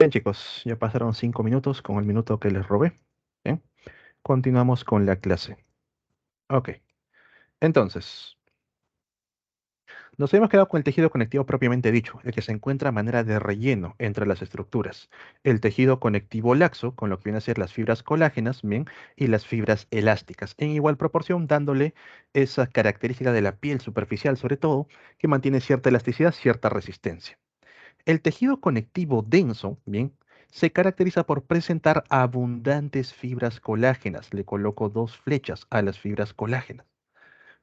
Bien, chicos, ya pasaron 5 minutos con el minuto que les robé. Bien, continuamos con la clase. Ok, entonces, nos hemos quedado con el tejido conectivo propiamente dicho, el que se encuentra a manera de relleno entre las estructuras. El tejido conectivo laxo, con lo que vienen a ser las fibras colágenas, bien, y las fibras elásticas, en igual proporción, dándole esa característica de la piel superficial, sobre todo, que mantiene cierta elasticidad, cierta resistencia. El tejido conectivo denso, bien, se caracteriza por presentar abundantes fibras colágenas. Le coloco dos flechas a las fibras colágenas.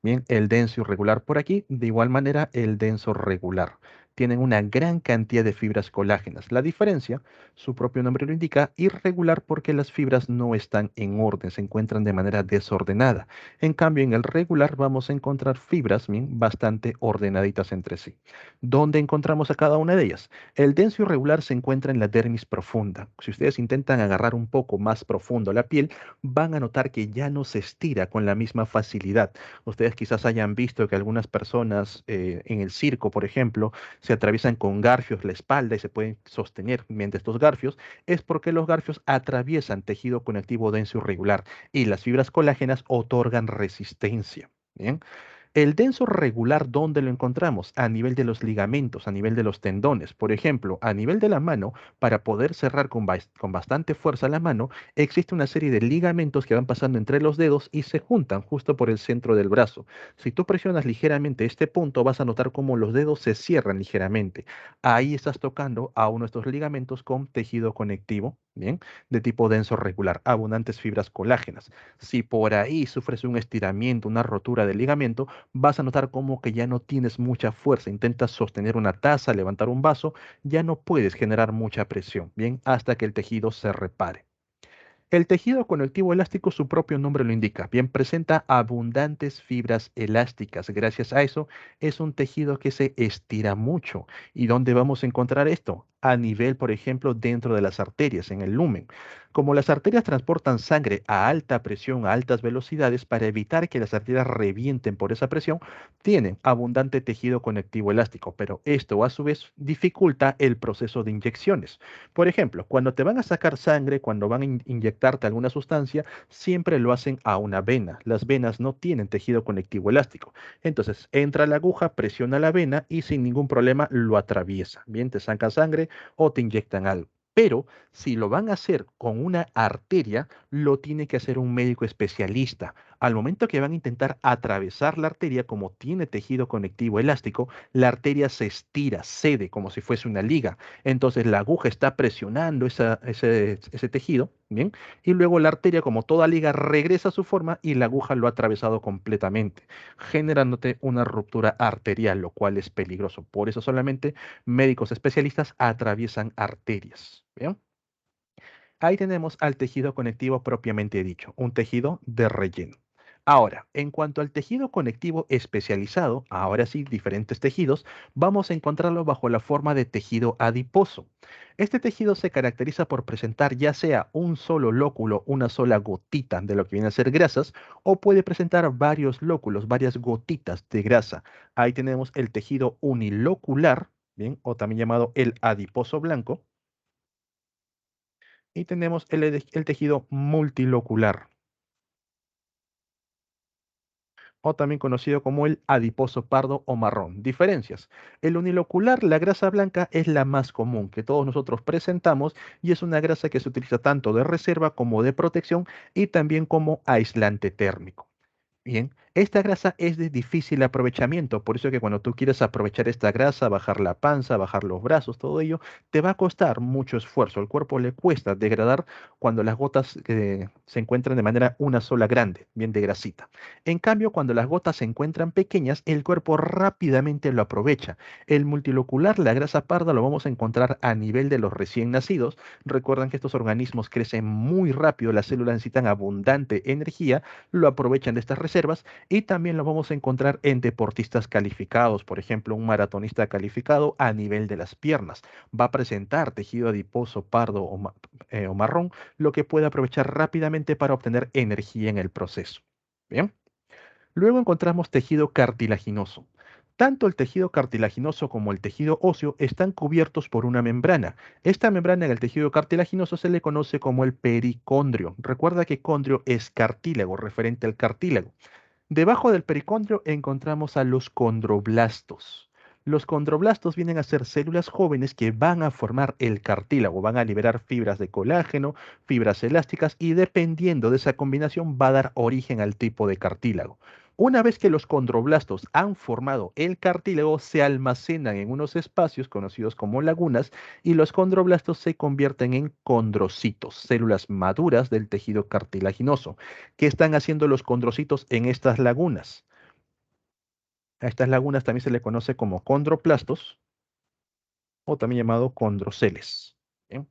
Bien, el denso irregular por aquí, de igual manera el denso regular. Tienen una gran cantidad de fibras colágenas. La diferencia, su propio nombre lo indica, irregular porque las fibras no están en orden, se encuentran de manera desordenada. En cambio, en el regular vamos a encontrar fibras bien, bastante ordenaditas entre sí. ¿Dónde encontramos a cada una de ellas? El denso irregular se encuentra en la dermis profunda. Si ustedes intentan agarrar un poco más profundo la piel, van a notar que ya no se estira con la misma facilidad. Ustedes quizás hayan visto que algunas personas en el circo, por ejemplo, se atraviesan con garfios la espalda y se pueden sostener mediante estos garfios, es porque los garfios atraviesan tejido conectivo denso irregular y las fibras colágenas otorgan resistencia. Bien. El denso regular, ¿dónde lo encontramos? A nivel de los ligamentos, a nivel de los tendones. Por ejemplo, a nivel de la mano, para poder cerrar con bastante fuerza la mano, existe una serie de ligamentos que van pasando entre los dedos y se juntan justo por el centro del brazo. Si tú presionas ligeramente este punto, vas a notar cómo los dedos se cierran ligeramente. Ahí estás tocando a uno de estos ligamentos con tejido conectivo, ¿bien? De tipo denso regular, abundantes fibras colágenas. Si por ahí sufres un estiramiento, una rotura del ligamento, vas a notar como que ya no tienes mucha fuerza. Intentas sostener una taza, levantar un vaso, ya no puedes generar mucha presión, bien, hasta que el tejido se repare. El tejido conectivo elástico, su propio nombre lo indica, bien presenta abundantes fibras elásticas. Gracias a eso, es un tejido que se estira mucho. ¿Y dónde vamos a encontrar esto? A nivel, por ejemplo, dentro de las arterias, en el lumen. Como las arterias transportan sangre a alta presión, a altas velocidades, para evitar que las arterias revienten por esa presión, tienen abundante tejido conectivo elástico, pero esto a su vez dificulta el proceso de inyecciones. Por ejemplo, cuando te van a sacar sangre, cuando van a inyectarte alguna sustancia, siempre lo hacen a una vena. Las venas no tienen tejido conectivo elástico. Entonces, entra la aguja, presiona la vena y sin ningún problema lo atraviesa. Bien, te sacan sangre o te inyectan algo. Pero si lo van a hacer con una arteria, lo tiene que hacer un médico especialista. Al momento que van a intentar atravesar la arteria, como tiene tejido conectivo elástico, la arteria se estira, cede como si fuese una liga. Entonces la aguja está presionando ese tejido, ¿bien? Y luego la arteria, como toda liga, regresa a su forma y la aguja lo ha atravesado completamente, generándote una ruptura arterial, lo cual es peligroso. Por eso solamente médicos especialistas atraviesan arterias, ¿bien? Ahí tenemos al tejido conectivo propiamente dicho, un tejido de relleno. Ahora, en cuanto al tejido conectivo especializado, ahora sí, diferentes tejidos, vamos a encontrarlo bajo la forma de tejido adiposo. Este tejido se caracteriza por presentar ya sea un solo lóculo, una sola gotita de lo que viene a ser grasas, o puede presentar varios lóculos, varias gotitas de grasa. Ahí tenemos el tejido unilocular, bien, o también llamado el adiposo blanco, y tenemos el tejido multilocular, o también conocido como el adiposo pardo o marrón. Diferencias. El unilocular, la grasa blanca, es la más común que todos nosotros presentamos y es una grasa que se utiliza tanto de reserva como de protección y también como aislante térmico. Bien, esta grasa es de difícil aprovechamiento, por eso que cuando tú quieres aprovechar esta grasa, bajar la panza, bajar los brazos, todo ello, te va a costar mucho esfuerzo. Al cuerpo le cuesta degradar cuando las gotas se encuentran de manera una sola grande, bien de grasita. En cambio, cuando las gotas se encuentran pequeñas, el cuerpo rápidamente lo aprovecha. El multilocular, la grasa parda, lo vamos a encontrar a nivel de los recién nacidos. Recuerdan que estos organismos crecen muy rápido, las células necesitan abundante energía, lo aprovechan de estas reservas y también lo vamos a encontrar en deportistas calificados, por ejemplo, un maratonista calificado a nivel de las piernas. Va a presentar tejido adiposo pardo o marrón, lo que puede aprovechar rápidamente para obtener energía en el proceso. Bien. Luego encontramos tejido cartilaginoso. Tanto el tejido cartilaginoso como el tejido óseo están cubiertos por una membrana. Esta membrana en el tejido cartilaginoso se le conoce como el pericondrio. Recuerda que condrio es cartílago, referente al cartílago. Debajo del pericondrio encontramos a los condroblastos. Los condroblastos vienen a ser células jóvenes que van a formar el cartílago, van a liberar fibras de colágeno, fibras elásticas y dependiendo de esa combinación va a dar origen al tipo de cartílago. Una vez que los condroblastos han formado el cartílago, se almacenan en unos espacios conocidos como lagunas y los condroblastos se convierten en condrocitos, células maduras del tejido cartilaginoso. ¿Qué están haciendo los condrocitos en estas lagunas? A estas lagunas también se le conoce como condroplastos o también llamado condroceles. ¿Bien?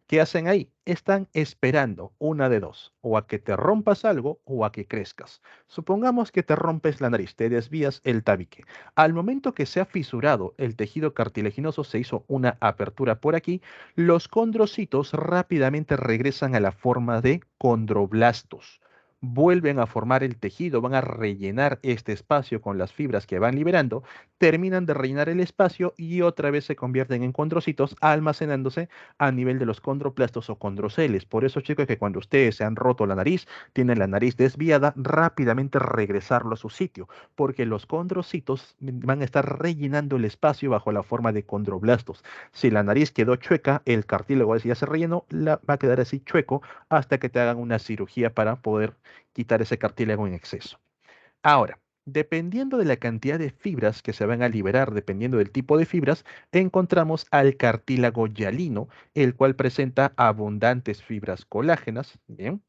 ¿Qué hacen ahí? Están esperando una de dos, o a que te rompas algo o a que crezcas. Supongamos que te rompes la nariz, te desvías el tabique. Al momento que se ha fisurado el tejido cartilaginoso, se hizo una apertura por aquí, los condrocitos rápidamente regresan a la forma de condroblastos. Vuelven a formar el tejido, van a rellenar este espacio con las fibras que van liberando, terminan de rellenar el espacio y otra vez se convierten en condrocitos almacenándose a nivel de los condroplastos o condroceles. Por eso, chicos, que cuando ustedes se han roto la nariz, tienen la nariz desviada, rápidamente regresarlo a su sitio, porque los condrocitos van a estar rellenando el espacio bajo la forma de condroblastos. Si la nariz quedó chueca, el cartílago ya se rellenó, va a quedar así chueco hasta que te hagan una cirugía para poder quitar ese cartílago en exceso. Ahora, dependiendo de la cantidad de fibras que se van a liberar, dependiendo del tipo de fibras, encontramos al cartílago hialino, el cual presenta abundantes fibras colágenas. Bien.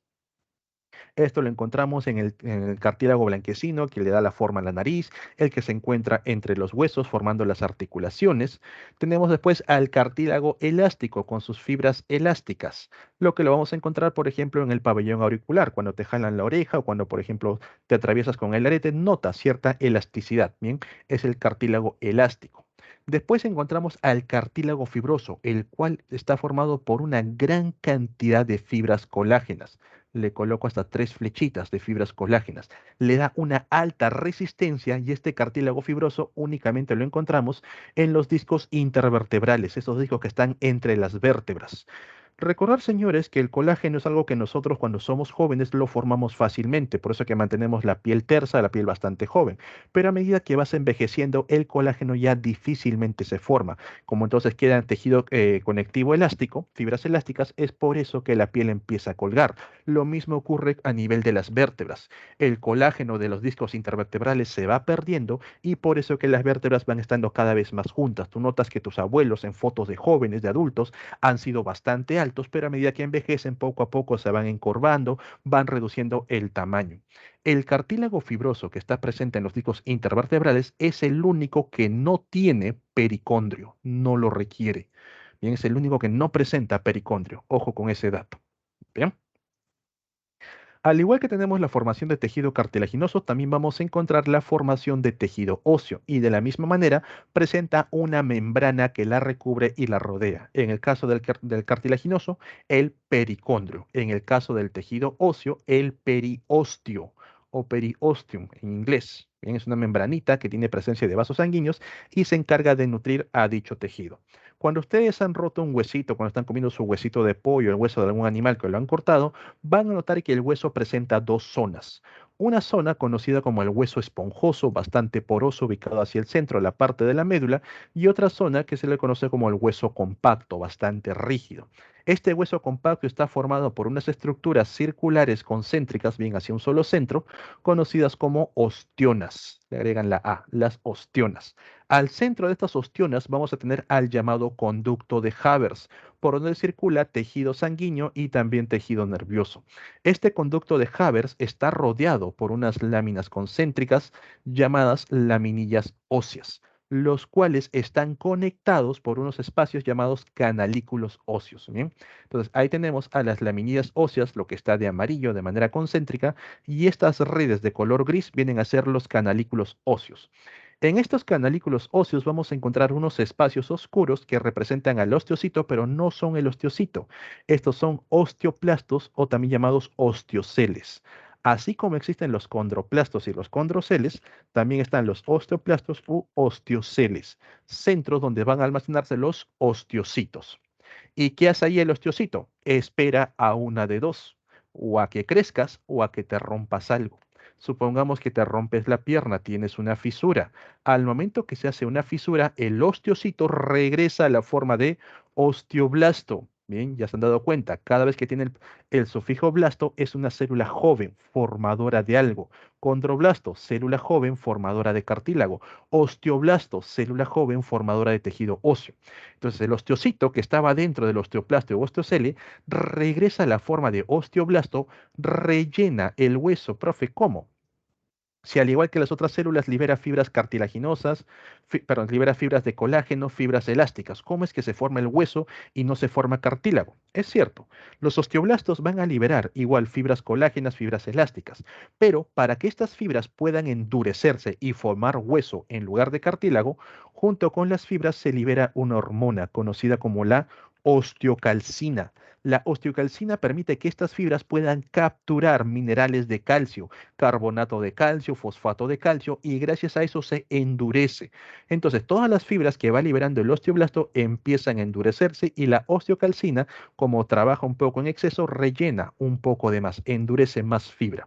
Esto lo encontramos en el cartílago blanquecino, que le da la forma a la nariz, el que se encuentra entre los huesos formando las articulaciones. Tenemos después al cartílago elástico con sus fibras elásticas, lo que lo vamos a encontrar, por ejemplo, en el pabellón auricular, cuando te jalan la oreja o cuando, por ejemplo, te atraviesas con el arete, notas cierta elasticidad. Bien, es el cartílago elástico. Después encontramos al cartílago fibroso, el cual está formado por una gran cantidad de fibras colágenas. Le coloco hasta 3 flechitas de fibras colágenas. Le da una alta resistencia y este cartílago fibroso únicamente lo encontramos en los discos intervertebrales, esos discos que están entre las vértebras. Recordar, señores, que el colágeno es algo que nosotros cuando somos jóvenes lo formamos fácilmente, por eso que mantenemos la piel tersa, la piel bastante joven. Pero a medida que vas envejeciendo, el colágeno ya difícilmente se forma. Como entonces queda tejido conectivo elástico, fibras elásticas, es por eso que la piel empieza a colgar. Lo mismo ocurre a nivel de las vértebras. El colágeno de los discos intervertebrales se va perdiendo y por eso que las vértebras van estando cada vez más juntas. Tú notas que tus abuelos en fotos de jóvenes, de adultos, han sido bastante altos, pero a medida que envejecen, poco a poco se van encorvando, van reduciendo el tamaño. El cartílago fibroso que está presente en los discos intervertebrales es el único que no tiene pericondrio, no lo requiere. Bien, es el único que no presenta pericondrio. Ojo con ese dato. Bien. Al igual que tenemos la formación de tejido cartilaginoso, también vamos a encontrar la formación de tejido óseo y de la misma manera presenta una membrana que la recubre y la rodea. En el caso del cartilaginoso, el pericondrio. En el caso del tejido óseo, el periostio o periosteum en inglés. Bien, es una membranita que tiene presencia de vasos sanguíneos y se encarga de nutrir a dicho tejido. Cuando ustedes han roto un huesito, cuando están comiendo su huesito de pollo, el hueso de algún animal que lo han cortado, van a notar que el hueso presenta dos zonas. Una zona conocida como el hueso esponjoso, bastante poroso, ubicado hacia el centro, la parte de la médula, y otra zona que se le conoce como el hueso compacto, bastante rígido. Este hueso compacto está formado por unas estructuras circulares concéntricas, bien hacia un solo centro, conocidas como ostionas. Le agregan la A, las ostionas. Al centro de estas ostionas vamos a tener al llamado conducto de Havers, por donde circula tejido sanguíneo y también tejido nervioso. Este conducto de Havers está rodeado por unas láminas concéntricas llamadas laminillas óseas, los cuales están conectados por unos espacios llamados canalículos óseos. ¿Bien? Entonces ahí tenemos a las laminillas óseas, lo que está de amarillo de manera concéntrica, y estas redes de color gris vienen a ser los canalículos óseos. En estos canalículos óseos vamos a encontrar unos espacios oscuros que representan al osteocito, pero no son el osteocito. Estos son osteoplastos o también llamados osteoceles. Así como existen los condroplastos y los condroceles, también están los osteoplastos u osteoceles, centros donde van a almacenarse los osteocitos. ¿Y qué hace ahí el osteocito? Espera a una de dos, o a que crezcas o a que te rompas algo. Supongamos que te rompes la pierna, tienes una fisura. Al momento que se hace una fisura, el osteocito regresa a la forma de osteoblasto. Bien, ya se han dado cuenta, cada vez que tiene el sufijo blasto es una célula joven, formadora de algo. Condroblasto, célula joven, formadora de cartílago. Osteoblasto, célula joven, formadora de tejido óseo. Entonces, el osteocito que estaba dentro del osteoplasto o osteocele regresa a la forma de osteoblasto, rellena el hueso, profe, ¿cómo? Si al igual que las otras células libera fibras cartilaginosas, perdón, libera fibras de colágeno, fibras elásticas. ¿Cómo es que se forma el hueso y no se forma cartílago? Es cierto, los osteoblastos van a liberar igual fibras colágenas, fibras elásticas, pero para que estas fibras puedan endurecerse y formar hueso en lugar de cartílago, junto con las fibras se libera una hormona conocida como la osteocalcina. La osteocalcina permite que estas fibras puedan capturar minerales de calcio, carbonato de calcio, fosfato de calcio, y gracias a eso se endurece. Entonces, todas las fibras que va liberando el osteoblasto empiezan a endurecerse y la osteocalcina, como trabaja un poco en exceso, rellena un poco de más, endurece más fibra.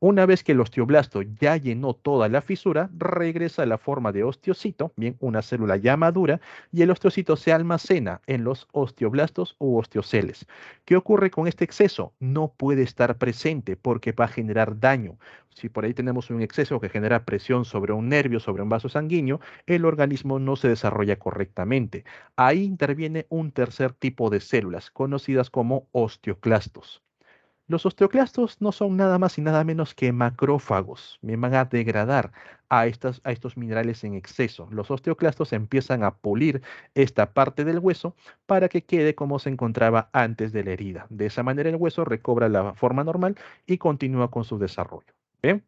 Una vez que el osteoblasto ya llenó toda la fisura, regresa a la forma de osteocito, bien, una célula ya madura, y el osteocito se almacena en los osteoblastos u osteoceles. ¿Qué ocurre con este exceso? No puede estar presente porque va a generar daño. Si por ahí tenemos un exceso que genera presión sobre un nervio, sobre un vaso sanguíneo, el organismo no se desarrolla correctamente. Ahí interviene un tercer tipo de células, conocidas como osteoclastos. Los osteoclastos no son nada más y nada menos que macrófagos. Bien, van a degradar a estos minerales en exceso. Los osteoclastos empiezan a pulir esta parte del hueso para que quede como se encontraba antes de la herida. De esa manera el hueso recobra la forma normal y continúa con su desarrollo. ¿Bien?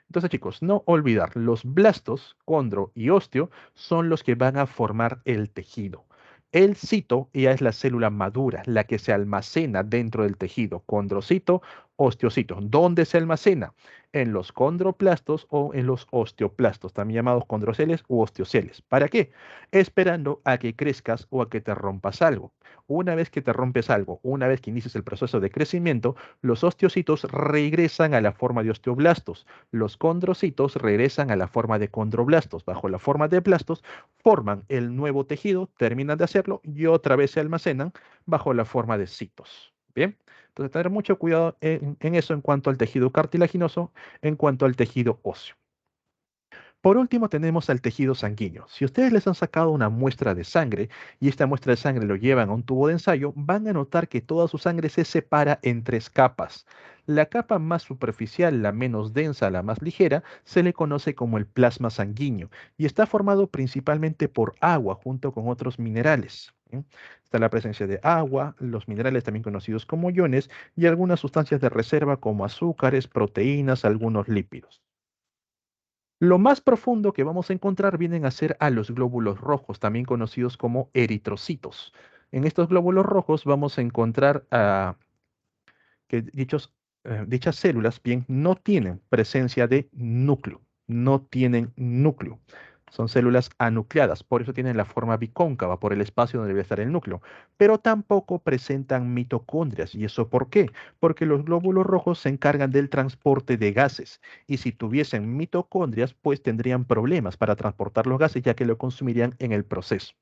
Entonces, chicos, no olvidar, los blastos, condro y osteo son los que van a formar el tejido. El cito ya es la célula madura, la que se almacena dentro del tejido. Condrocito, osteocito. ¿Dónde se almacena? En los condroplastos o en los osteoplastos, también llamados condroceles u osteoceles. ¿Para qué? Esperando a que crezcas o a que te rompas algo. Una vez que te rompes algo, una vez que inicias el proceso de crecimiento, los osteocitos regresan a la forma de osteoblastos. Los condrocitos regresan a la forma de condroblastos. Bajo la forma de blastos, forman el nuevo tejido, terminan de hacerlo y otra vez se almacenan bajo la forma de citos. Bien, entonces tener mucho cuidado en eso en cuanto al tejido cartilaginoso, en cuanto al tejido óseo. Por último, tenemos al tejido sanguíneo. Si ustedes les han sacado una muestra de sangre y esta muestra de sangre lo llevan a un tubo de ensayo, van a notar que toda su sangre se separa en tres capas. La capa más superficial, la menos densa, la más ligera, se le conoce como el plasma sanguíneo y está formado principalmente por agua junto con otros minerales. ¿Sí? Está la presencia de agua, los minerales también conocidos como iones y algunas sustancias de reserva como azúcares, proteínas, algunos lípidos. Lo más profundo que vamos a encontrar vienen a ser a los glóbulos rojos, también conocidos como eritrocitos. En estos glóbulos rojos vamos a encontrar que dichas células bien no tienen presencia de núcleo, no tienen núcleo. Son células anucleadas, por eso tienen la forma bicóncava, por el espacio donde debe estar el núcleo, pero tampoco presentan mitocondrias. ¿Y eso por qué? Porque los glóbulos rojos se encargan del transporte de gases, y si tuviesen mitocondrias, pues tendrían problemas para transportar los gases, ya que lo consumirían en el proceso.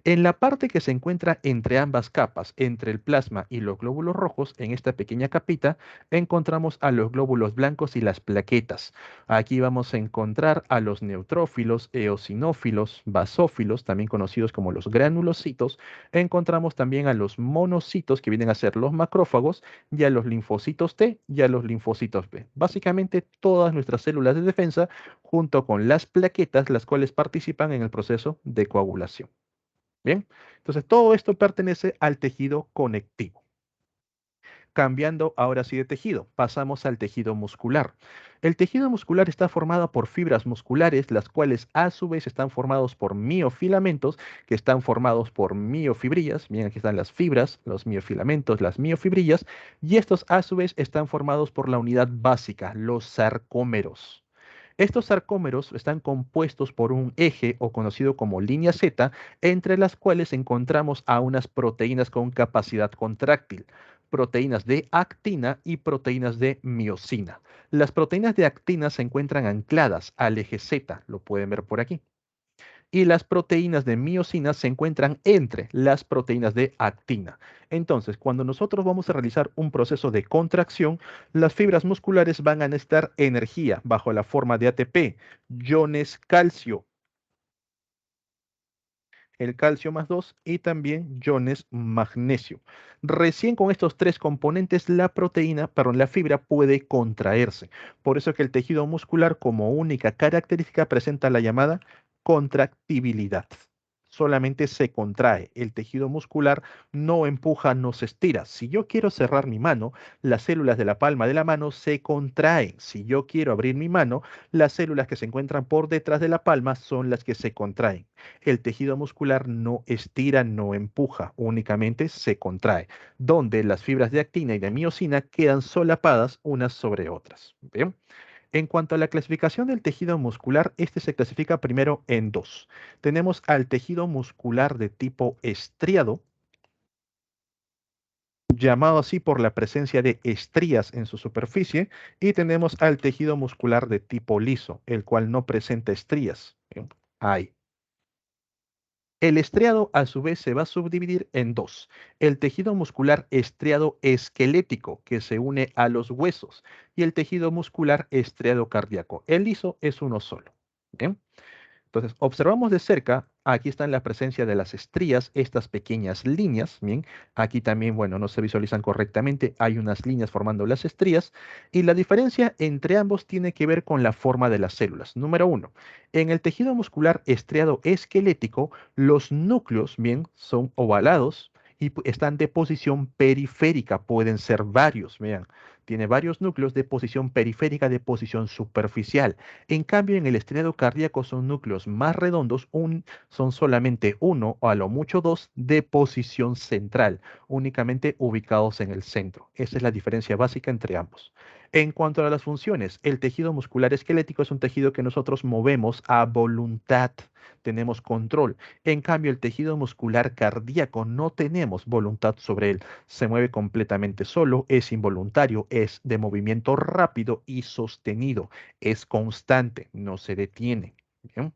En la parte que se encuentra entre ambas capas, entre el plasma y los glóbulos rojos, en esta pequeña capita, encontramos a los glóbulos blancos y las plaquetas. Aquí vamos a encontrar a los neutrófilos, eosinófilos, basófilos, también conocidos como los granulocitos. Encontramos también a los monocitos, que vienen a ser los macrófagos, y a los linfocitos T y a los linfocitos B. Básicamente todas nuestras células de defensa, junto con las plaquetas, las cuales participan en el proceso de coagulación. Bien, entonces todo esto pertenece al tejido conectivo. Cambiando ahora sí de tejido, pasamos al tejido muscular. El tejido muscular está formado por fibras musculares, las cuales a su vez están formados por miofilamentos, que están formados por miofibrillas. Bien, aquí están las fibras, los miofilamentos, las miofibrillas, y estos a su vez están formados por la unidad básica, los sarcómeros. Estos sarcómeros están compuestos por un eje o conocido como línea Z, entre las cuales encontramos a unas proteínas con capacidad contráctil, proteínas de actina y proteínas de miosina. Las proteínas de actina se encuentran ancladas al eje Z, lo pueden ver por aquí, y las proteínas de miosina se encuentran entre las proteínas de actina. Entonces, cuando nosotros vamos a realizar un proceso de contracción, las fibras musculares van a necesitar energía bajo la forma de ATP, iones calcio, el calcio más 2 y también iones magnesio. Recién con estos tres componentes la proteína, perdón, la fibra puede contraerse. Por eso que el tejido muscular como única característica presenta la llamada contractibilidad. Solamente se contrae. El tejido muscular no empuja, no se estira. Si yo quiero cerrar mi mano, las células de la palma de la mano se contraen. Si yo quiero abrir mi mano, las células que se encuentran por detrás de la palma son las que se contraen. El tejido muscular no estira, no empuja, únicamente se contrae, donde las fibras de actina y de miosina quedan solapadas unas sobre otras. ¿Bien? En cuanto a la clasificación del tejido muscular, este se clasifica primero en dos. Tenemos al tejido muscular de tipo estriado, llamado así por la presencia de estrías en su superficie, y tenemos al tejido muscular de tipo liso, el cual no presenta estrías. ¿Bien? Ahí. El estriado a su vez se va a subdividir en dos. El tejido muscular estriado esquelético que se une a los huesos y el tejido muscular estriado cardíaco. El liso es uno solo. ¿Bien? Entonces, observamos de cerca, aquí están la presencia de las estrías, estas pequeñas líneas, bien, aquí también, bueno, no se visualizan correctamente, hay unas líneas formando las estrías, y la diferencia entre ambos tiene que ver con la forma de las células. Número uno, en el tejido muscular estriado esquelético, los núcleos, bien, son ovalados y están de posición periférica, pueden ser varios, vean, tiene varios núcleos de posición periférica, de posición superficial. En cambio, en el estriado cardíaco son núcleos más redondos, son solamente uno o a lo mucho dos de posición central, únicamente ubicados en el centro. Esa es la diferencia básica entre ambos. En cuanto a las funciones, el tejido muscular esquelético es un tejido que nosotros movemos a voluntad, tenemos control. En cambio, el tejido muscular cardíaco no tenemos voluntad sobre él, se mueve completamente solo, es involuntario, es de movimiento rápido y sostenido, es constante, no se detiene. ¿Bien?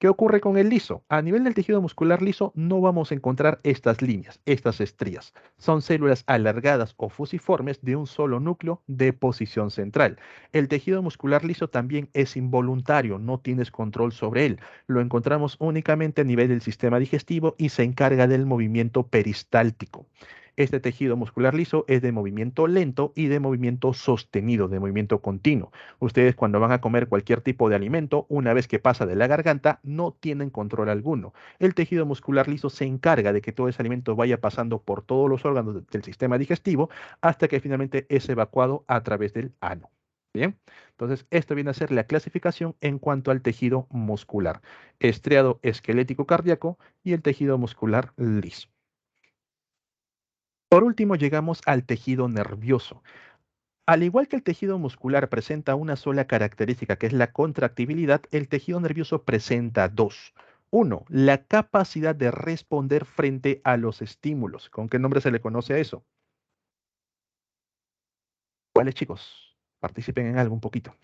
¿Qué ocurre con el liso? A nivel del tejido muscular liso no vamos a encontrar estas líneas, estas estrías. Son células alargadas o fusiformes de un solo núcleo de posición central. El tejido muscular liso también es involuntario, no tienes control sobre él. Lo encontramos únicamente a nivel del sistema digestivo y se encarga del movimiento peristáltico. Este tejido muscular liso es de movimiento lento y de movimiento sostenido, de movimiento continuo. Ustedes cuando van a comer cualquier tipo de alimento, una vez que pasa de la garganta, no tienen control alguno. El tejido muscular liso se encarga de que todo ese alimento vaya pasando por todos los órganos del sistema digestivo hasta que finalmente es evacuado a través del ano. Bien, entonces esto viene a ser la clasificación en cuanto al tejido muscular, estriado esquelético cardíaco y el tejido muscular liso. Por último, llegamos al tejido nervioso. Al igual que el tejido muscular presenta una sola característica, que es la contractibilidad, el tejido nervioso presenta dos. Uno, la capacidad de responder frente a los estímulos. ¿Con qué nombre se le conoce a eso? ¿Cuáles, chicos? Participen en algo un poquito.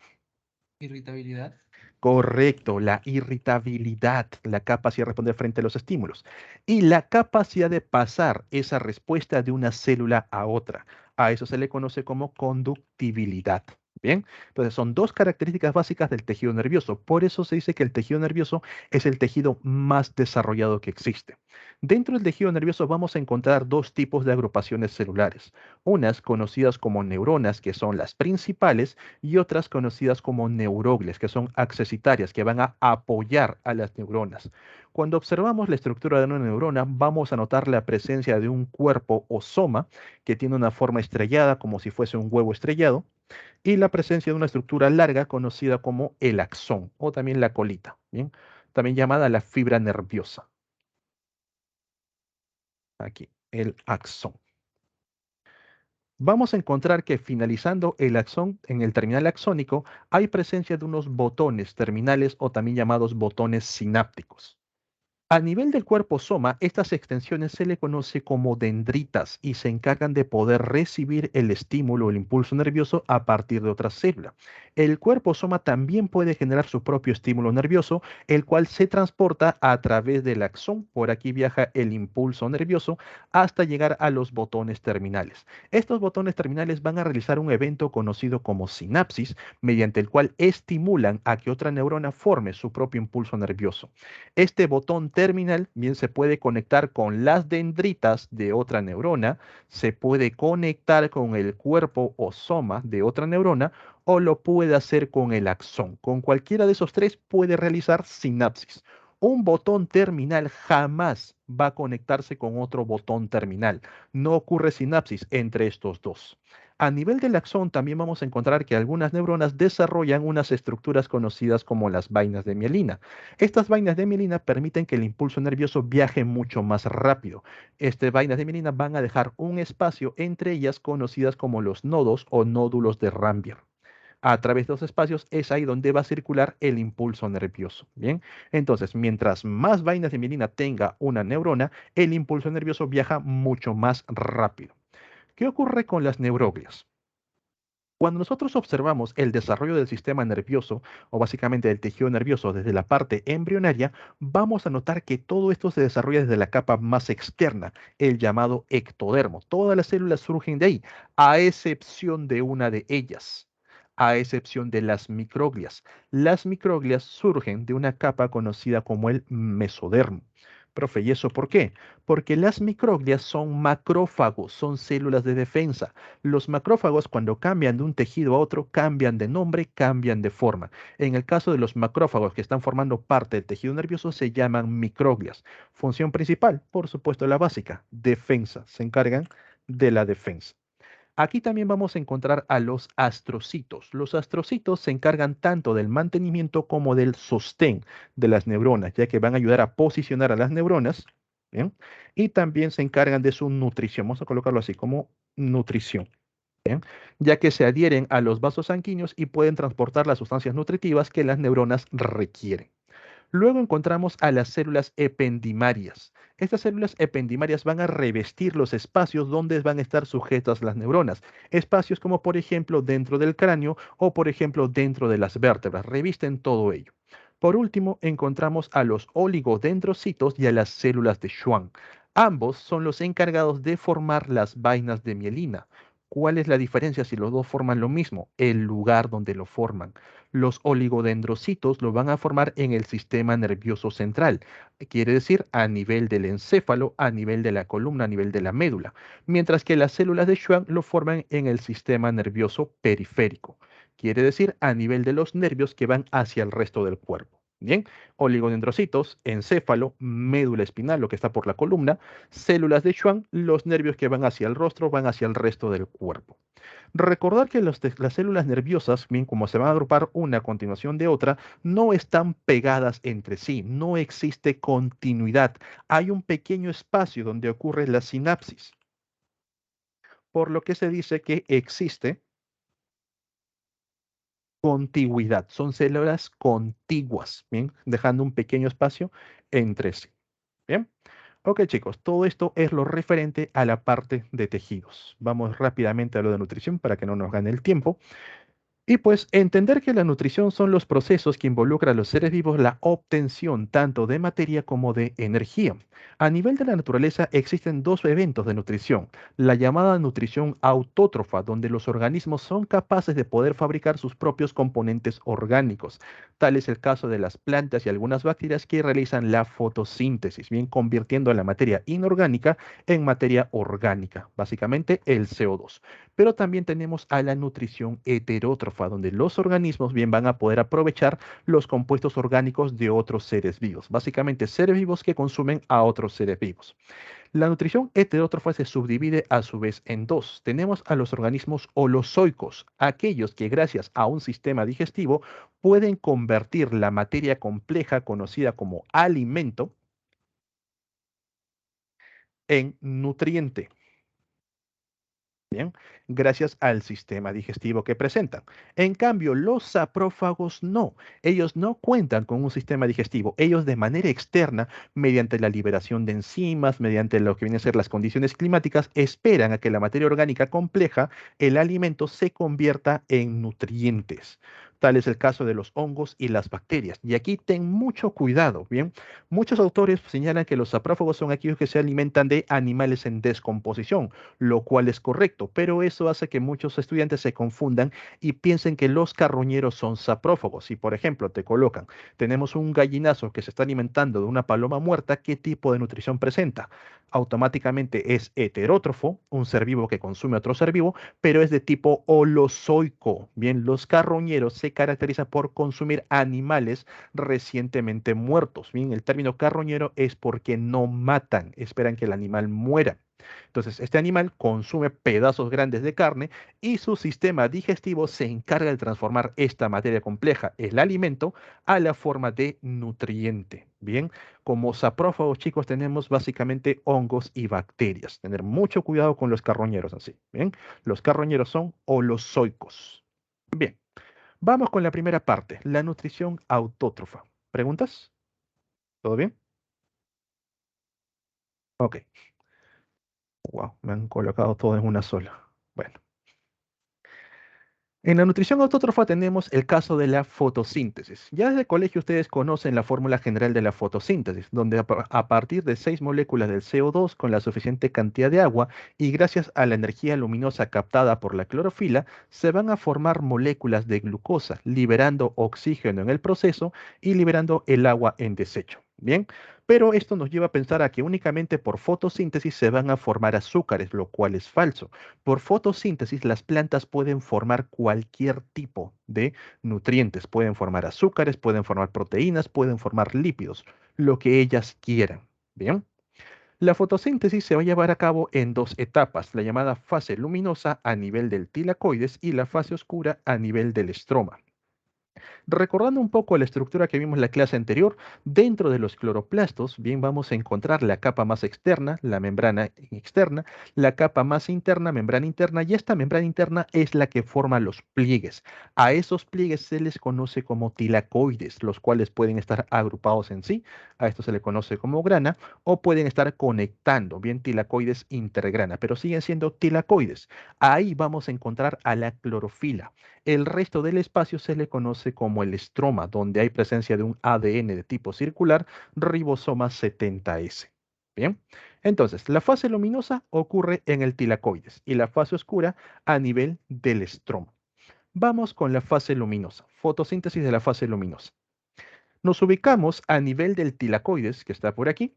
Irritabilidad. Correcto, la irritabilidad, la capacidad de responder frente a los estímulos y la capacidad de pasar esa respuesta de una célula a otra. A eso se le conoce como conductibilidad. Bien, entonces son dos características básicas del tejido nervioso. Por eso se dice que el tejido nervioso es el tejido más desarrollado que existe. Dentro del tejido nervioso vamos a encontrar dos tipos de agrupaciones celulares. Unas conocidas como neuronas, que son las principales, y otras conocidas como neurogles, que son accesitarias, que van a apoyar a las neuronas. Cuando observamos la estructura de una neurona, vamos a notar la presencia de un cuerpo o soma que tiene una forma estrellada, como si fuese un huevo estrellado, y la presencia de una estructura larga conocida como el axón o también la colita, ¿bien? También llamada la fibra nerviosa. Aquí, el axón. Vamos a encontrar que finalizando el axón, en el terminal axónico, hay presencia de unos botones terminales o también llamados botones sinápticos. A nivel del cuerpo soma, estas extensiones se le conoce como dendritas y se encargan de poder recibir el estímulo o el impulso nervioso a partir de otra célula. El cuerpo soma también puede generar su propio estímulo nervioso, el cual se transporta a través del axón. Por aquí viaja el impulso nervioso hasta llegar a los botones terminales. Estos botones terminales van a realizar un evento conocido como sinapsis, mediante el cual estimulan a que otra neurona forme su propio impulso nervioso. Este botón terminal bien se puede conectar con las dendritas de otra neurona, se puede conectar con el cuerpo o soma de otra neurona o lo puede hacer con el axón. Con cualquiera de esos tres puede realizar sinapsis. Un botón terminal jamás va a conectarse con otro botón terminal. No ocurre sinapsis entre estos dos. A nivel del axón también vamos a encontrar que algunas neuronas desarrollan unas estructuras conocidas como las vainas de mielina. Estas vainas de mielina permiten que el impulso nervioso viaje mucho más rápido. Estas vainas de mielina van a dejar un espacio entre ellas conocidas como los nodos o nódulos de Rambier. A través de los espacios es ahí donde va a circular el impulso nervioso. Bien, entonces mientras más vainas de mielina tenga una neurona, el impulso nervioso viaja mucho más rápido. ¿Qué ocurre con las neuroglias? Cuando nosotros observamos el desarrollo del sistema nervioso, o básicamente del tejido nervioso desde la parte embrionaria, vamos a notar que todo esto se desarrolla desde la capa más externa, el llamado ectodermo. Todas las células surgen de ahí, a excepción de una de ellas, a excepción de las microglias. Las microglias surgen de una capa conocida como el mesodermo. Profe, ¿y eso por qué? Porque las microglias son macrófagos, son células de defensa. Los macrófagos, cuando cambian de un tejido a otro, cambian de nombre, cambian de forma. En el caso de los macrófagos que están formando parte del tejido nervioso, se llaman microglias. Función principal, por supuesto, la básica, defensa. Se encargan de la defensa. Aquí también vamos a encontrar a los astrocitos. Los astrocitos se encargan tanto del mantenimiento como del sostén de las neuronas, ya que van a ayudar a posicionar a las neuronas, ¿bien? Y también se encargan de su nutrición. Vamos a colocarlo así como nutrición, ¿bien? Ya que se adhieren a los vasos sanguíneos y pueden transportar las sustancias nutritivas que las neuronas requieren. Luego encontramos a las células ependimarias. Estas células ependimarias van a revestir los espacios donde van a estar sujetas las neuronas. Espacios como por ejemplo dentro del cráneo o por ejemplo dentro de las vértebras. Revisten todo ello. Por último, encontramos a los oligodendrocitos y a las células de Schwann. Ambos son los encargados de formar las vainas de mielina. ¿Cuál es la diferencia si los dos forman lo mismo? El lugar donde lo forman. Los oligodendrocitos lo van a formar en el sistema nervioso central, quiere decir a nivel del encéfalo, a nivel de la columna, a nivel de la médula, mientras que las células de Schwann lo forman en el sistema nervioso periférico, quiere decir a nivel de los nervios que van hacia el resto del cuerpo. Bien, oligodendrocitos, encéfalo, médula espinal, lo que está por la columna, células de Schwann, los nervios que van hacia el rostro, van hacia el resto del cuerpo. Recordar que las células nerviosas, bien como se van a agrupar una a continuación de otra, no están pegadas entre sí, no existe continuidad. Hay un pequeño espacio donde ocurre la sinapsis, por lo que se dice que existe contigüidad. Son células contiguas, bien, dejando un pequeño espacio entre sí. Bien. Ok, chicos, todo esto es lo referente a la parte de tejidos. Vamos rápidamente a lo de nutrición para que no nos gane el tiempo. Y pues entender que la nutrición son los procesos que involucran a los seres vivos la obtención tanto de materia como de energía. A nivel de la naturaleza existen dos eventos de nutrición, la llamada nutrición autótrofa, donde los organismos son capaces de poder fabricar sus propios componentes orgánicos. Tal es el caso de las plantas y algunas bacterias que realizan la fotosíntesis, bien convirtiendo la materia inorgánica en materia orgánica, básicamente el CO2. pero también tenemos a la nutrición heterótrofa, donde los organismos bien van a poder aprovechar los compuestos orgánicos de otros seres vivos, básicamente seres vivos que consumen a otros seres vivos. La nutrición heterótrofa se subdivide a su vez en dos. Tenemos a los organismos holozoicos, aquellos que gracias a un sistema digestivo pueden convertir la materia compleja conocida como alimento en nutriente. Bien, gracias al sistema digestivo que presentan. En cambio, los saprófagos no. Ellos no cuentan con un sistema digestivo. Ellos de manera externa, mediante la liberación de enzimas, mediante lo que vienen a ser las condiciones climáticas, esperan a que la materia orgánica compleja, el alimento, se convierta en nutrientes. Tal es el caso de los hongos y las bacterias. Y aquí ten mucho cuidado, ¿bien? Muchos autores señalan que los saprófagos son aquellos que se alimentan de animales en descomposición, lo cual es correcto, pero eso hace que muchos estudiantes se confundan y piensen que los carroñeros son saprófagos. Si, por ejemplo, te colocan, tenemos un gallinazo que se está alimentando de una paloma muerta, ¿qué tipo de nutrición presenta? Automáticamente es heterótrofo, un ser vivo que consume otro ser vivo, pero es de tipo holozoico. Bien, los carroñeros se caracterizan por consumir animales recientemente muertos. Bien, el término carroñero es porque no matan, esperan que el animal muera. Entonces, este animal consume pedazos grandes de carne y su sistema digestivo se encarga de transformar esta materia compleja, el alimento, a la forma de nutriente. Bien, como saprófagos, chicos, tenemos básicamente hongos y bacterias. Tener mucho cuidado con los carroñeros así. Bien, los carroñeros son holozoicos. Bien, vamos con la primera parte, la nutrición autótrofa. ¿Preguntas? ¿Todo bien? Ok. Wow, me han colocado todo en una sola. Bueno. En la nutrición autótrofa tenemos el caso de la fotosíntesis. Ya desde el colegio ustedes conocen la fórmula general de la fotosíntesis, donde a partir de 6 moléculas del CO2 con la suficiente cantidad de agua y gracias a la energía luminosa captada por la clorofila, se van a formar moléculas de glucosa, liberando oxígeno en el proceso y liberando el agua en desecho. Bien, pero esto nos lleva a pensar a que únicamente por fotosíntesis se van a formar azúcares, lo cual es falso. Por fotosíntesis, las plantas pueden formar cualquier tipo de nutrientes. Pueden formar azúcares, pueden formar proteínas, pueden formar lípidos, lo que ellas quieran. Bien. La fotosíntesis se va a llevar a cabo en dos etapas, la llamada fase luminosa a nivel del tilacoides y la fase oscura a nivel del estroma. Recordando un poco la estructura que vimos en la clase anterior, dentro de los cloroplastos, bien vamos a encontrar la capa más externa, la membrana externa, la capa más interna, membrana interna, y esta membrana interna es la que forma los pliegues. A esos pliegues se les conoce como tilacoides, los cuales pueden estar agrupados en sí, a esto se le conoce como grana, o pueden estar conectando, bien tilacoides intergrana, pero siguen siendo tilacoides. Ahí vamos a encontrar a la clorofila. El resto del espacio se le conoce como el estroma, donde hay presencia de un ADN de tipo circular, ribosoma 70S. Bien, entonces la fase luminosa ocurre en el tilacoides y la fase oscura a nivel del estroma. Vamos con la fase luminosa, fotosíntesis de la fase luminosa. Nos ubicamos a nivel del tilacoides, que está por aquí,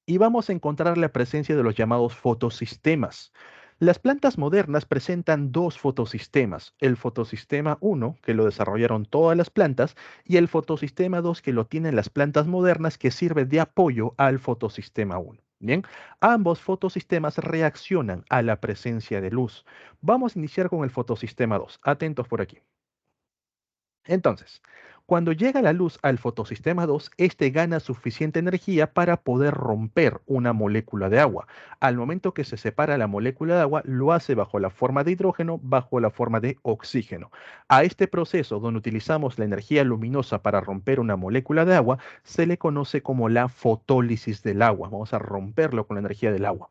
y vamos a encontrar la presencia de los llamados fotosistemas. Las plantas modernas presentan dos fotosistemas, el fotosistema 1, que lo desarrollaron todas las plantas, y el fotosistema 2, que lo tienen las plantas modernas, que sirve de apoyo al fotosistema 1. Bien, ambos fotosistemas reaccionan a la presencia de luz. Vamos a iniciar con el fotosistema 2. Atentos por aquí. Entonces, cuando llega la luz al fotosistema 2, este gana suficiente energía para poder romper una molécula de agua. Al momento que se separa la molécula de agua, lo hace bajo la forma de hidrógeno, bajo la forma de oxígeno. A este proceso, donde utilizamos la energía luminosa para romper una molécula de agua, se le conoce como la fotólisis del agua. Vamos a romperlo con la energía del agua.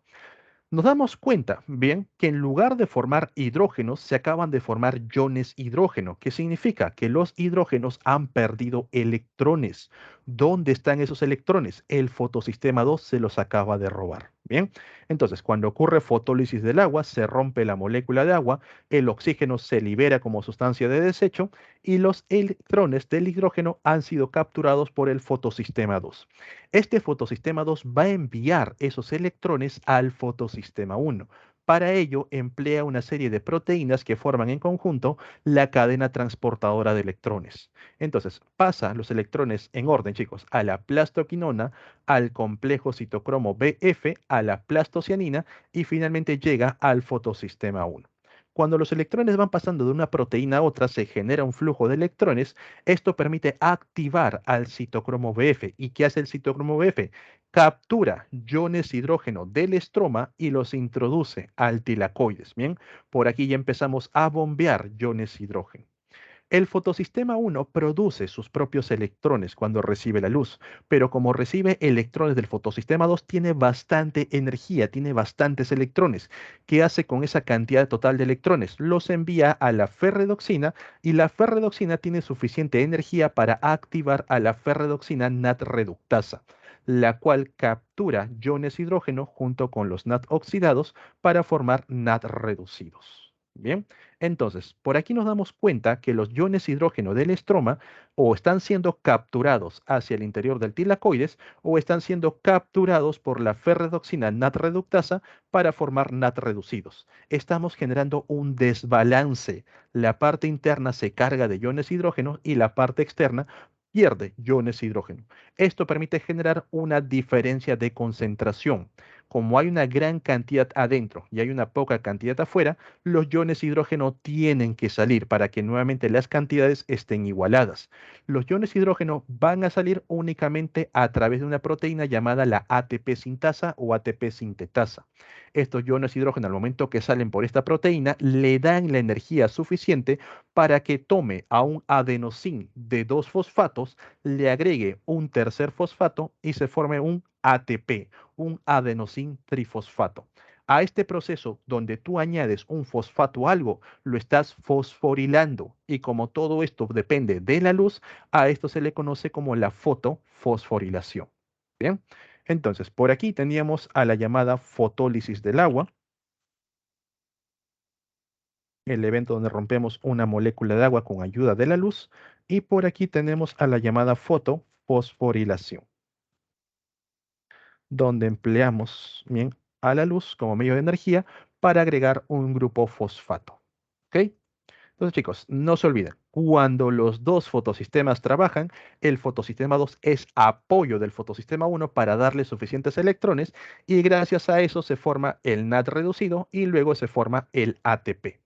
Nos damos cuenta, bien, que en lugar de formar hidrógenos, se acaban de formar iones hidrógeno, que significa que los hidrógenos han perdido electrones. ¿Dónde están esos electrones? El fotosistema 2 se los acaba de robar. Bien, entonces cuando ocurre fotólisis del agua, se rompe la molécula de agua, el oxígeno se libera como sustancia de desecho y los electrones del hidrógeno han sido capturados por el fotosistema 2. Este fotosistema 2 va a enviar esos electrones al fotosistema 1. Para ello, emplea una serie de proteínas que forman en conjunto la cadena transportadora de electrones. Entonces, pasa los electrones en orden, chicos, a la plastoquinona, al complejo citocromo BF, a la plastocianina y finalmente llega al fotosistema 1. Cuando los electrones van pasando de una proteína a otra, se genera un flujo de electrones. Esto permite activar al citocromo BF. ¿Y qué hace el citocromo BF? Captura iones hidrógeno del estroma y los introduce al tilacoides. Bien, por aquí ya empezamos a bombear iones hidrógeno. El fotosistema 1 produce sus propios electrones cuando recibe la luz, pero como recibe electrones del fotosistema 2, tiene bastante energía, tiene bastantes electrones. ¿Qué hace con esa cantidad total de electrones? Los envía a la ferredoxina y la ferredoxina tiene suficiente energía para activar a la ferredoxina NAT-reductasa, la cual captura iones hidrógeno junto con los NAT oxidados para formar NAT reducidos. Bien. Entonces, por aquí nos damos cuenta que los iones hidrógeno del estroma o están siendo capturados hacia el interior del tilacoides o están siendo capturados por la ferredoxina NAT-reductasa para formar NAT reducidos. Estamos generando un desbalance. La parte interna se carga de iones hidrógeno y la parte externa pierde iones hidrógeno. Esto permite generar una diferencia de concentración. Como hay una gran cantidad adentro y hay una poca cantidad afuera, los iones hidrógeno tienen que salir para que nuevamente las cantidades estén igualadas. Los iones hidrógeno van a salir únicamente a través de una proteína llamada la ATP sintasa o ATP sintetasa. Estos iones hidrógeno al momento que salen por esta proteína le dan la energía suficiente para que tome a un adenosín de dos fosfatos, le agregue un tercer fosfato y se forme un ATP, un adenosín trifosfato. A este proceso donde tú añades un fosfato a algo, lo estás fosforilando. Y como todo esto depende de la luz, a esto se le conoce como la fotofosforilación. Bien, entonces por aquí teníamos a la llamada fotólisis del agua, el evento donde rompemos una molécula de agua con ayuda de la luz. Y por aquí tenemos a la llamada fotofosforilación, donde empleamos bien a la luz como medio de energía para agregar un grupo fosfato. ¿Ok? Entonces, chicos, no se olviden, cuando los dos fotosistemas trabajan, el fotosistema 2 es apoyo del fotosistema 1 para darle suficientes electrones y gracias a eso se forma el NAT reducido y luego se forma el ATP.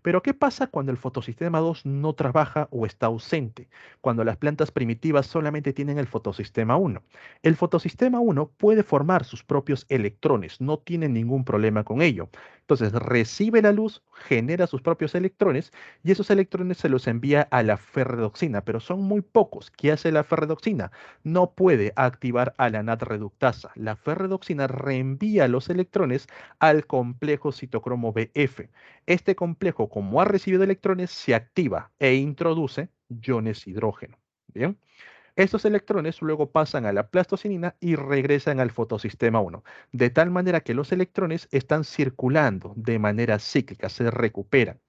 Pero ¿qué pasa cuando el fotosistema 2 no trabaja o está ausente? Cuando las plantas primitivas solamente tienen el fotosistema 1. El fotosistema 1 puede formar sus propios electrones, no tiene ningún problema con ello. Entonces recibe la luz, genera sus propios electrones y esos electrones se los envía a la ferredoxina, pero son muy pocos. ¿Qué hace la ferredoxina? No puede activar a la NAT-reductasa. La ferredoxina reenvía los electrones al complejo citocromo BF. Este complejo, como ha recibido electrones, se activa e introduce iones hidrógeno. Bien. Estos electrones luego pasan a la plastocinina y regresan al fotosistema 1, de tal manera que los electrones están circulando de manera cíclica, se recuperan.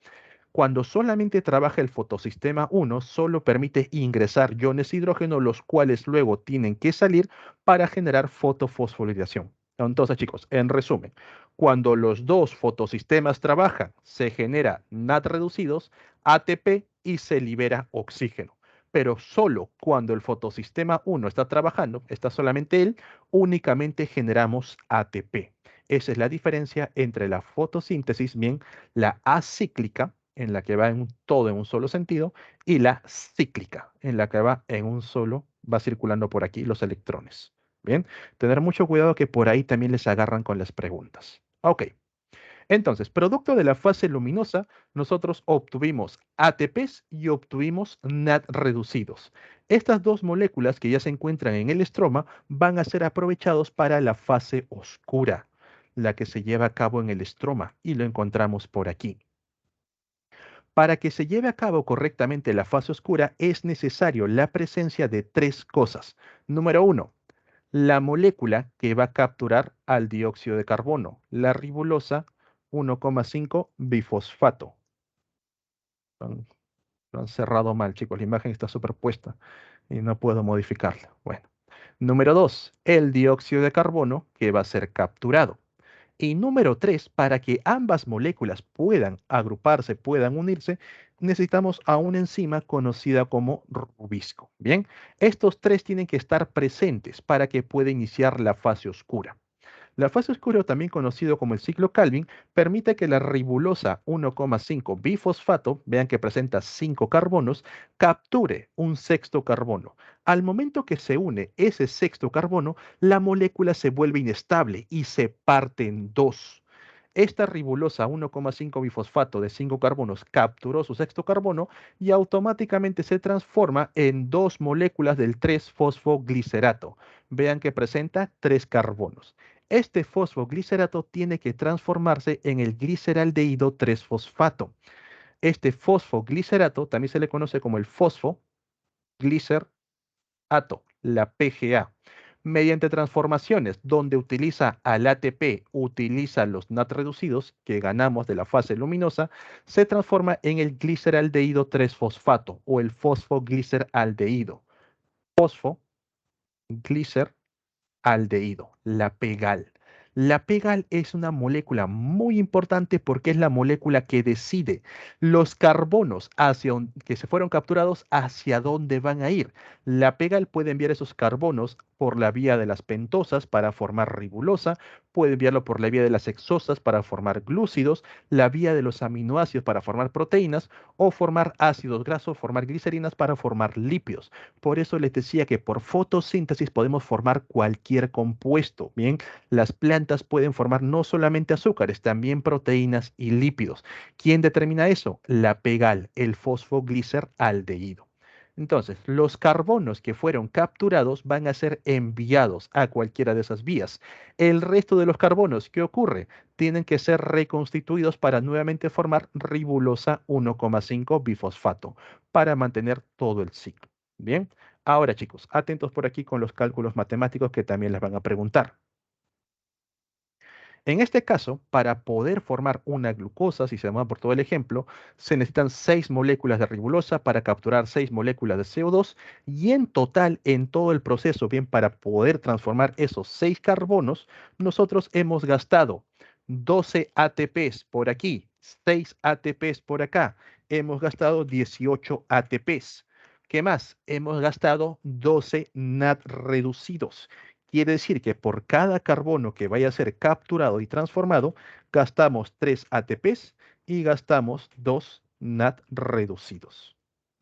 Cuando solamente trabaja el fotosistema 1, solo permite ingresar iones hidrógeno, los cuales luego tienen que salir para generar fotofosforilación. Entonces, chicos, en resumen, cuando los dos fotosistemas trabajan, se genera NAT reducidos, ATP y se libera oxígeno. Pero solo cuando el fotosistema 1 está trabajando, está solamente él, únicamente generamos ATP. Esa es la diferencia entre la fotosíntesis, bien, la acíclica, en la que va en todo en un solo sentido, y la cíclica, en la que va en un solo, va circulando por aquí los electrones. Bien, tener mucho cuidado que por ahí también les agarran con las preguntas. Ok, entonces, producto de la fase luminosa, nosotros obtuvimos ATPs y obtuvimos NAT reducidos. Estas dos moléculas que ya se encuentran en el estroma van a ser aprovechados para la fase oscura, la que se lleva a cabo en el estroma, y lo encontramos por aquí. Para que se lleve a cabo correctamente la fase oscura es necesario la presencia de tres cosas. Número uno, la molécula que va a capturar al dióxido de carbono, la ribolosa 1,5 bifosfato. Lo han cerrado mal, chicos. La imagen está superpuesta y no puedo modificarla. Bueno. Número dos, el dióxido de carbono que va a ser capturado. Y número 3, para que ambas moléculas puedan agruparse, puedan unirse, necesitamos a una enzima conocida como rubisco. Bien, estos tres tienen que estar presentes para que pueda iniciar la fase oscura. La fase oscura, también conocido como el ciclo Calvin, permite que la ribulosa 1,5 bifosfato, vean que presenta 5 carbonos, capture un sexto carbono. Al momento que se une ese sexto carbono, la molécula se vuelve inestable y se parte en dos. Esta ribulosa 1,5 bifosfato de 5 carbonos capturó su sexto carbono y automáticamente se transforma en dos moléculas del 3-fosfoglicerato. Vean que presenta 3 carbonos. Este fosfoglicerato tiene que transformarse en el gliceraldehído 3-fosfato. Este fosfoglicerato también se le conoce como el fosfoglicerato, la PGA. Mediante transformaciones donde utiliza al ATP, utiliza los NAT reducidos que ganamos de la fase luminosa, se transforma en el gliceraldehído 3-fosfato o el fosfogliceraldehído. Fosfogliceraldehído aldehído, la PEGAL. La PEGAL es una molécula muy importante porque es la molécula que decide los carbonos que se fueron capturados hacia dónde van a ir. La PEGAL puede enviar esos carbonos por la vía de las pentosas para formar ribulosa, puede enviarlo por la vía de las hexosas para formar glúcidos, la vía de los aminoácidos para formar proteínas o formar ácidos grasos, formar glicerinas para formar lípidos. Por eso les decía que por fotosíntesis podemos formar cualquier compuesto. Bien, las plantas pueden formar no solamente azúcares, también proteínas y lípidos. ¿Quién determina eso? La PEGAL, el fosfogliceraldehído. Entonces, los carbonos que fueron capturados van a ser enviados a cualquiera de esas vías. El resto de los carbonos, ¿qué ocurre? Tienen que ser reconstituidos para nuevamente formar ribulosa 1,5 bifosfato para mantener todo el ciclo. Bien, ahora chicos, atentos por aquí con los cálculos matemáticos que también les van a preguntar. En este caso, para poder formar una glucosa, si se llama por todo el ejemplo, se necesitan 6 moléculas de ribulosa para capturar 6 moléculas de CO2 y en total, en todo el proceso, bien, para poder transformar esos 6 carbonos, nosotros hemos gastado 12 ATPs por aquí, 6 ATPs por acá, hemos gastado 18 ATPs. ¿Qué más? Hemos gastado 12 NAT reducidos. Quiere decir que por cada carbono que vaya a ser capturado y transformado, gastamos 3 ATPs y gastamos 2 NAT reducidos.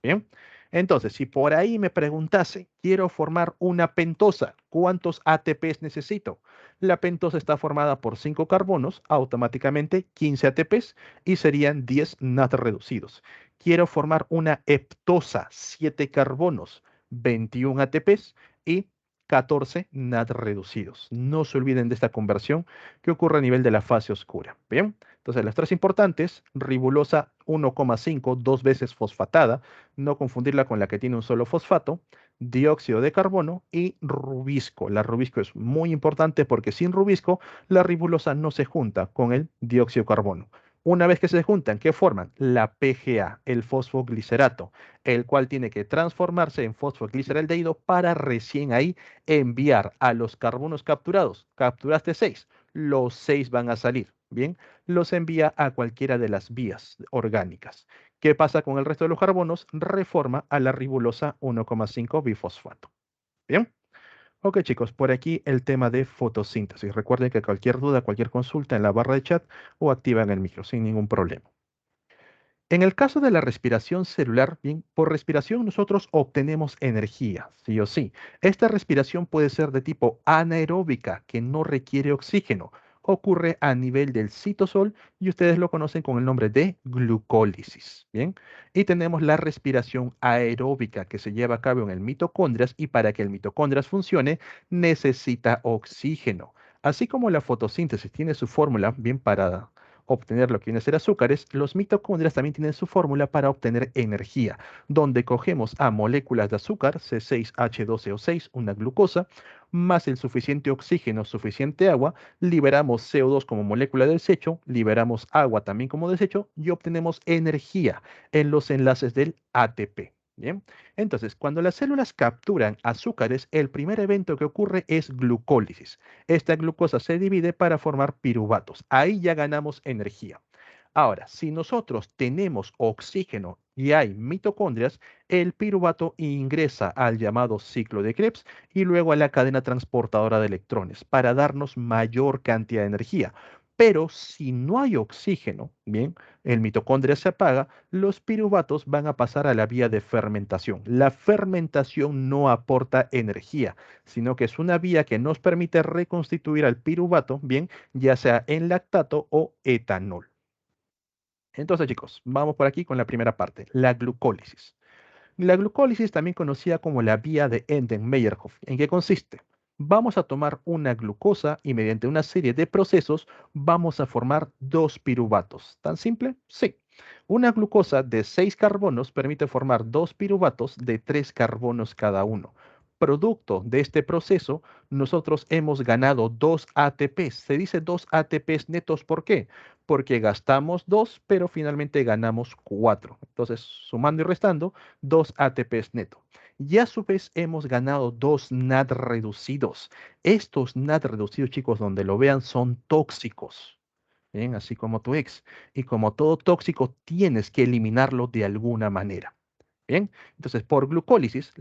Bien, entonces, si por ahí me preguntase, quiero formar una pentosa, ¿cuántos ATPs necesito? La pentosa está formada por 5 carbonos, automáticamente 15 ATPs y serían 10 NAT reducidos. Quiero formar una heptosa, 7 carbonos, 21 ATPs y 14 NAT reducidos. No se olviden de esta conversión que ocurre a nivel de la fase oscura. Bien, entonces las tres importantes, ribulosa 1,5, 2 veces fosfatada, no confundirla con la que tiene un solo fosfato, dióxido de carbono y rubisco. La rubisco es muy importante porque sin rubisco la ribulosa no se junta con el dióxido de carbono. Una vez que se juntan, ¿qué forman? La PGA, el fosfoglicerato, el cual tiene que transformarse en fosfogliceraldehído para recién ahí enviar a los carbonos capturados. Capturaste 6, los 6 van a salir. Bien, los envía a cualquiera de las vías orgánicas. ¿Qué pasa con el resto de los carbonos? Reforma a la ribulosa 1,5 bifosfato. Bien. Ok chicos, por aquí el tema de fotosíntesis. Recuerden que cualquier duda, cualquier consulta en la barra de chat o activan el micro sin ningún problema. En el caso de la respiración celular, bien, por respiración nosotros obtenemos energía, sí o sí. Esta respiración puede ser de tipo anaeróbica, que no requiere oxígeno. Ocurre a nivel del citosol y ustedes lo conocen con el nombre de glucólisis, bien. Y tenemos la respiración aeróbica que se lleva a cabo en el mitocondrias y para que el mitocondrias funcione necesita oxígeno. Así como la fotosíntesis tiene su fórmula, bien, para obtener lo que viene a ser azúcares, los mitocondrias también tienen su fórmula para obtener energía, donde cogemos a moléculas de azúcar, C6H12O6, una glucosa, más el suficiente oxígeno, suficiente agua, liberamos CO2 como molécula de desecho, liberamos agua también como desecho y obtenemos energía en los enlaces del ATP. Bien, entonces, cuando las células capturan azúcares, el primer evento que ocurre es glucólisis. Esta glucosa se divide para formar piruvatos. Ahí ya ganamos energía. Ahora, si nosotros tenemos oxígeno y hay mitocondrias, el piruvato ingresa al llamado ciclo de Krebs y luego a la cadena transportadora de electrones para darnos mayor cantidad de energía. Pero si no hay oxígeno, bien, el mitocondria se apaga, los piruvatos van a pasar a la vía de fermentación. La fermentación no aporta energía, sino que es una vía que nos permite reconstituir al piruvato, bien, ya sea en lactato o etanol. Entonces, chicos, vamos por aquí con la primera parte, la glucólisis. La glucólisis, también conocida como la vía de Enden-Meyerhof, ¿en qué consiste? Vamos a tomar una glucosa y mediante una serie de procesos vamos a formar dos piruvatos. ¿Tan simple? Sí. Una glucosa de 6 carbonos permite formar dos piruvatos de 3 carbonos cada uno. Producto de este proceso, nosotros hemos ganado 2 ATPs. Se dice 2 ATPs netos, ¿por qué? Porque gastamos 2, pero finalmente ganamos 4. Entonces, sumando y restando, 2 ATPs neto. Y a su vez hemos ganado 2 NAD reducidos. Estos NAD reducidos, chicos, donde lo vean, son tóxicos. Bien, así como tu ex. Y como todo tóxico, tienes que eliminarlo de alguna manera. Bien, entonces por glucólisis,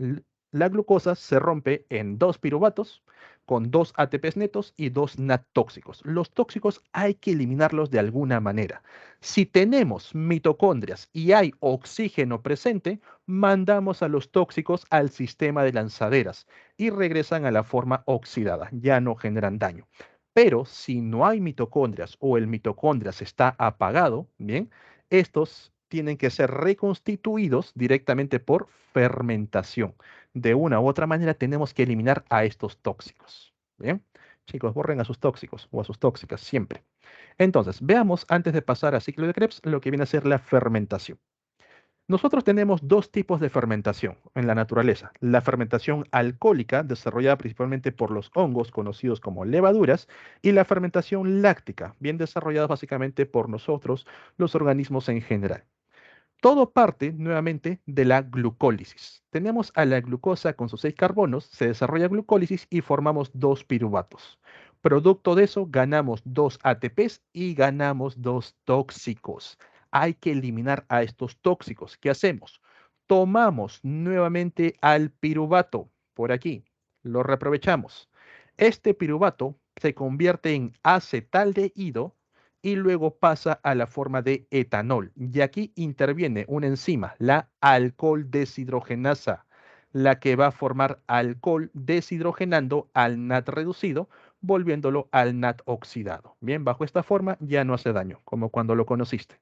la glucosa se rompe en dos piruvatos con dos ATPs netos y dos NAD tóxicos. Los tóxicos hay que eliminarlos de alguna manera. Si tenemos mitocondrias y hay oxígeno presente, mandamos a los tóxicos al sistema de lanzaderas y regresan a la forma oxidada, ya no generan daño. Pero si no hay mitocondrias o el mitocondrias está apagado, bien, estos tienen que ser reconstituidos directamente por fermentación. De una u otra manera tenemos que eliminar a estos tóxicos. Bien, chicos, borren a sus tóxicos o a sus tóxicas siempre. Entonces, veamos antes de pasar a ciclo de Krebs lo que viene a ser la fermentación. Nosotros tenemos dos tipos de fermentación en la naturaleza. La fermentación alcohólica, desarrollada principalmente por los hongos conocidos como levaduras, y la fermentación láctica, bien desarrollada básicamente por nosotros, los organismos en general. Todo parte nuevamente de la glucólisis. Tenemos a la glucosa con sus 6 carbonos, se desarrolla glucólisis y formamos dos piruvatos. Producto de eso, ganamos dos ATPs y ganamos dos tóxicos. Hay que eliminar a estos tóxicos. ¿Qué hacemos? Tomamos nuevamente al piruvato por aquí, lo reaprovechamos. Este piruvato se convierte en acetaldehído y luego pasa a la forma de etanol. Y aquí interviene una enzima, la alcohol deshidrogenasa, la que va a formar alcohol deshidrogenando al NAD reducido, volviéndolo al NAD oxidado. Bien, bajo esta forma ya no hace daño, como cuando lo conociste.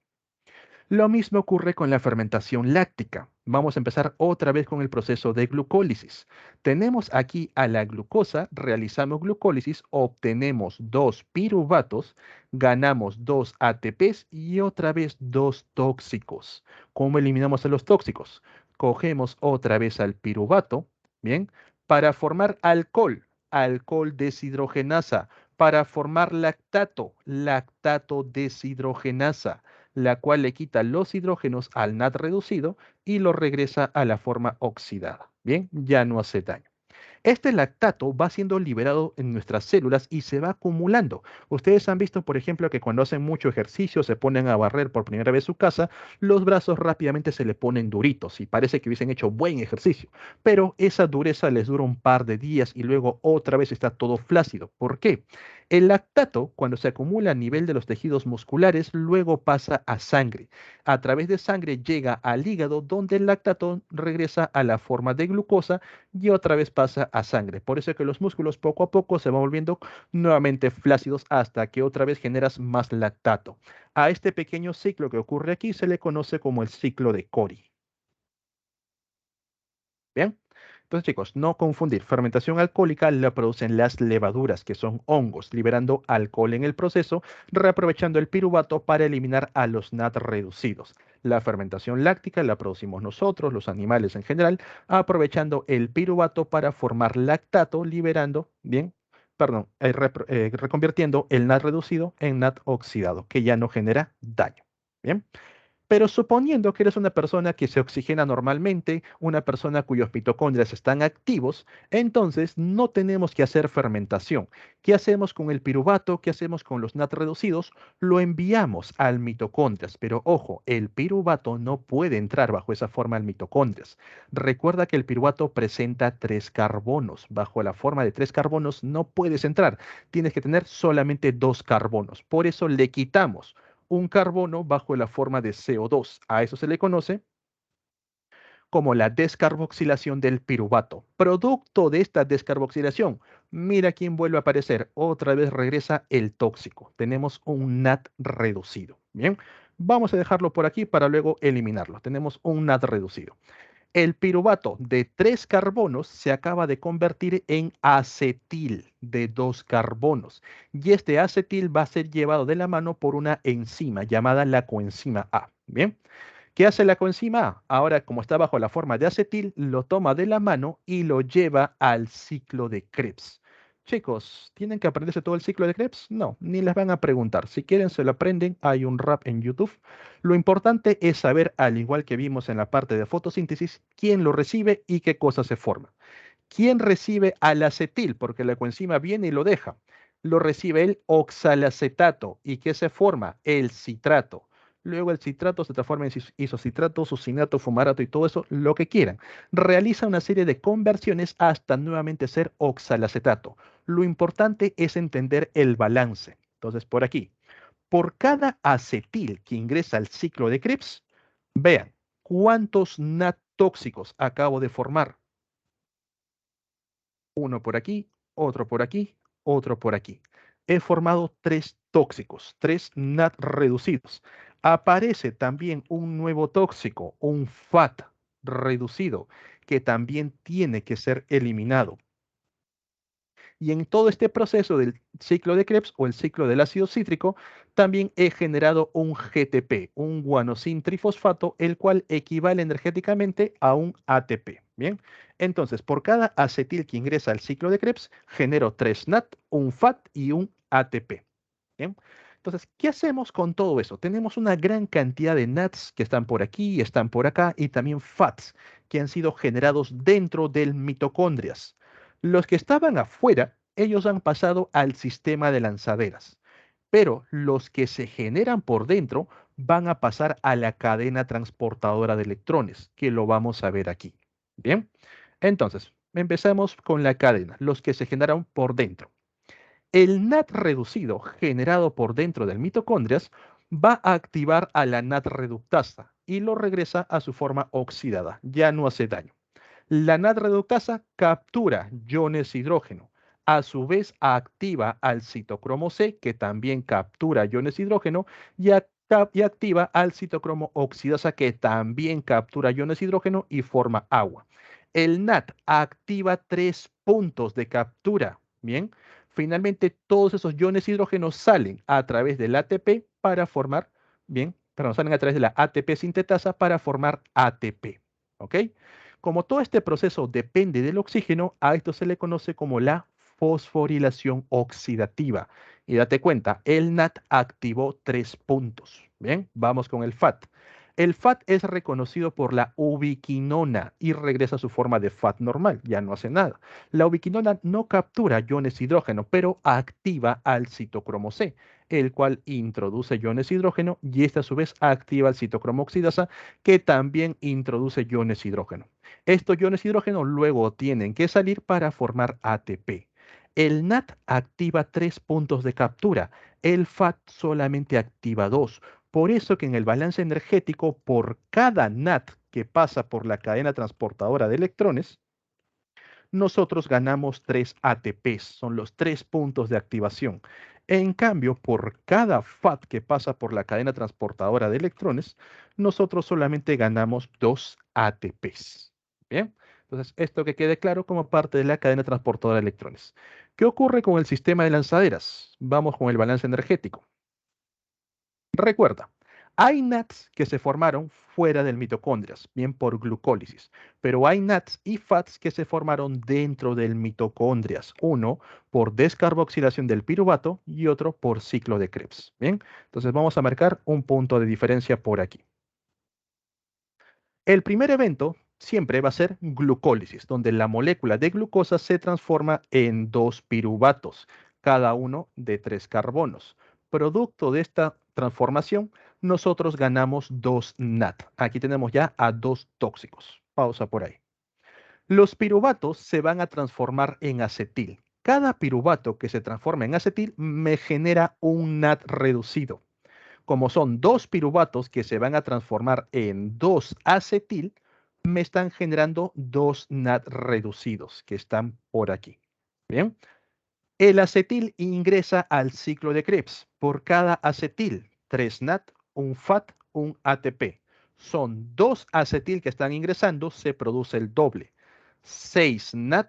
Lo mismo ocurre con la fermentación láctica. Vamos a empezar otra vez con el proceso de glucólisis. Tenemos aquí a la glucosa, realizamos glucólisis, obtenemos dos piruvatos, ganamos dos ATPs y otra vez dos tóxicos. ¿Cómo eliminamos a los tóxicos? Cogemos otra vez al piruvato, ¿bien? Para formar alcohol, alcohol deshidrogenasa. Para formar lactato, lactato deshidrogenasa, la cual le quita los hidrógenos al NAD reducido y lo regresa a la forma oxidada. Bien, ya no hace daño. Este lactato va siendo liberado en nuestras células y se va acumulando. Ustedes han visto, por ejemplo, que cuando hacen mucho ejercicio, se ponen a barrer por primera vez su casa, los brazos rápidamente se le ponen duritos y parece que hubiesen hecho buen ejercicio. Pero esa dureza les dura un par de días y luego otra vez está todo flácido. ¿Por qué? El lactato, cuando se acumula a nivel de los tejidos musculares, luego pasa a sangre. A través de sangre llega al hígado, donde el lactato regresa a la forma de glucosa y otra vez pasa a sangre. Por eso es que los músculos poco a poco se van volviendo nuevamente flácidos hasta que otra vez generas más lactato. A este pequeño ciclo que ocurre aquí se le conoce como el ciclo de Cori. Bien. Entonces, chicos, no confundir. Fermentación alcohólica la producen las levaduras, que son hongos, liberando alcohol en el proceso, reaprovechando el piruvato para eliminar a los NAD reducidos. La fermentación láctica la producimos nosotros, los animales en general, aprovechando el piruvato para formar lactato, liberando, bien, perdón, reconvirtiendo el NAD reducido en NAD oxidado, que ya no genera daño. Bien. Pero suponiendo que eres una persona que se oxigena normalmente, una persona cuyos mitocondrias están activos, entonces no tenemos que hacer fermentación. ¿Qué hacemos con el piruvato? ¿Qué hacemos con los NAT reducidos? Lo enviamos al mitocondrias, pero ojo, el piruvato no puede entrar bajo esa forma al mitocondrias. Recuerda que el piruvato presenta 3 carbonos. Bajo la forma de 3 carbonos no puedes entrar. Tienes que tener solamente 2 carbonos. Por eso le quitamos un carbono bajo la forma de CO2. A eso se le conoce como la descarboxilación del piruvato. Producto de esta descarboxilación, mira quién vuelve a aparecer. Otra vez regresa el tóxico. Tenemos un NAT reducido. Bien, vamos a dejarlo por aquí para luego eliminarlo. Tenemos un NAT reducido. El piruvato de 3 carbonos se acaba de convertir en acetil de 2 carbonos. Y este acetil va a ser llevado de la mano por una enzima llamada la coenzima A. Bien. ¿Qué hace la coenzima A? Ahora, como está bajo la forma de acetil, lo toma de la mano y lo lleva al ciclo de Krebs. Chicos, ¿tienen que aprenderse todo el ciclo de Krebs? No, ni les van a preguntar. Si quieren, se lo aprenden. Hay un rap en YouTube. Lo importante es saber, al igual que vimos en la parte de fotosíntesis, quién lo recibe y qué cosa se forma. ¿Quién recibe al acetil? Porque la coenzima viene y lo deja. Lo recibe el oxalacetato. ¿Y qué se forma? El citrato. Luego el citrato se transforma en isocitrato, succinato, fumarato y todo eso, lo que quieran. Realiza una serie de conversiones hasta nuevamente ser oxalacetato. Lo importante es entender el balance. Entonces, por aquí, por cada acetil que ingresa al ciclo de Krebs, vean cuántos NAT tóxicos acabo de formar. Uno por aquí, otro por aquí, otro por aquí. He formado 3 tóxicos, 3 NAT reducidos. Aparece también un nuevo tóxico, un FAT reducido, que también tiene que ser eliminado. Y en todo este proceso del ciclo de Krebs o el ciclo del ácido cítrico, también he generado un GTP, un guanosin trifosfato, el cual equivale energéticamente a un ATP. Bien, entonces por cada acetil que ingresa al ciclo de Krebs, genero 3 NAT, un FAT y un ATP. Bien, entonces, ¿qué hacemos con todo eso? Tenemos una gran cantidad de NATs que están por aquí, están por acá, y también FATs que han sido generados dentro del mitocondrias. Los que estaban afuera, ellos han pasado al sistema de lanzaderas, pero los que se generan por dentro van a pasar a la cadena transportadora de electrones, que lo vamos a ver aquí. Bien, entonces, empezamos con la cadena, los que se generan por dentro. El NAT reducido generado por dentro del mitocondrias va a activar a la NAT reductasa y lo regresa a su forma oxidada, ya no hace daño. La NAD-reductasa captura iones hidrógeno. A su vez, activa al citocromo C, que también captura iones hidrógeno, y activa al citocromo oxidasa, que también captura iones hidrógeno y forma agua. El NAT activa 3 puntos de captura. Bien, finalmente todos esos iones hidrógenos salen a través del ATP para formar, bien, perdón, salen a través de la ATP sintetasa para formar ATP. ¿Ok? Como todo este proceso depende del oxígeno, a esto se le conoce como la fosforilación oxidativa. Y date cuenta, el NAT activó 3 puntos. Bien, vamos con el FAT. El FAT es reconocido por la ubiquinona y regresa a su forma de FAT normal, ya no hace nada. La ubiquinona no captura iones hidrógeno, pero activa al citocromo C, el cual introduce iones hidrógeno y este a su vez activa al citocromo oxidasa, que también introduce iones hidrógeno. Estos iones hidrógeno luego tienen que salir para formar ATP. El NAT activa 3 puntos de captura, el FAT solamente activa 2. Por eso que en el balance energético, por cada NAT que pasa por la cadena transportadora de electrones, nosotros ganamos 3 ATPs, son los 3 puntos de activación. En cambio, por cada FAT que pasa por la cadena transportadora de electrones, nosotros solamente ganamos 2 ATPs. Bien, entonces esto que quede claro como parte de la cadena transportadora de electrones. ¿Qué ocurre con el sistema de lanzaderas? Vamos con el balance energético. Recuerda, hay NATs que se formaron fuera del mitocondrias, bien por glucólisis, pero hay NATs y FATs que se formaron dentro del mitocondrias, uno por descarboxilación del piruvato y otro por ciclo de Krebs. Bien, entonces vamos a marcar un punto de diferencia por aquí. El primer evento siempre va a ser glucólisis, donde la molécula de glucosa se transforma en 2 piruvatos, cada uno de 3 carbonos. Producto de esta transformación, nosotros ganamos 2 NAT. Aquí tenemos ya a 2 tóxicos. Pausa por ahí. Los piruvatos se van a transformar en acetil. Cada piruvato que se transforma en acetil me genera un NAT reducido. Como son 2 piruvatos que se van a transformar en 2 acetil, me están generando 2 NAT reducidos que están por aquí. Bien. El acetil ingresa al ciclo de Krebs. Por cada acetil, 3 NAT, un FAT, un ATP. Son 2 acetil que están ingresando, se produce el doble. 6 NAT,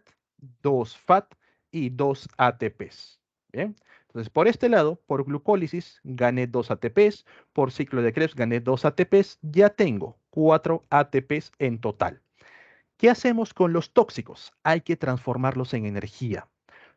2 FAT y 2 ATPs. Bien. Entonces, por este lado, por glucólisis, gané 2 ATPs. Por ciclo de Krebs, gané 2 ATPs. Ya tengo 4 ATPs en total. ¿Qué hacemos con los tóxicos? Hay que transformarlos en energía.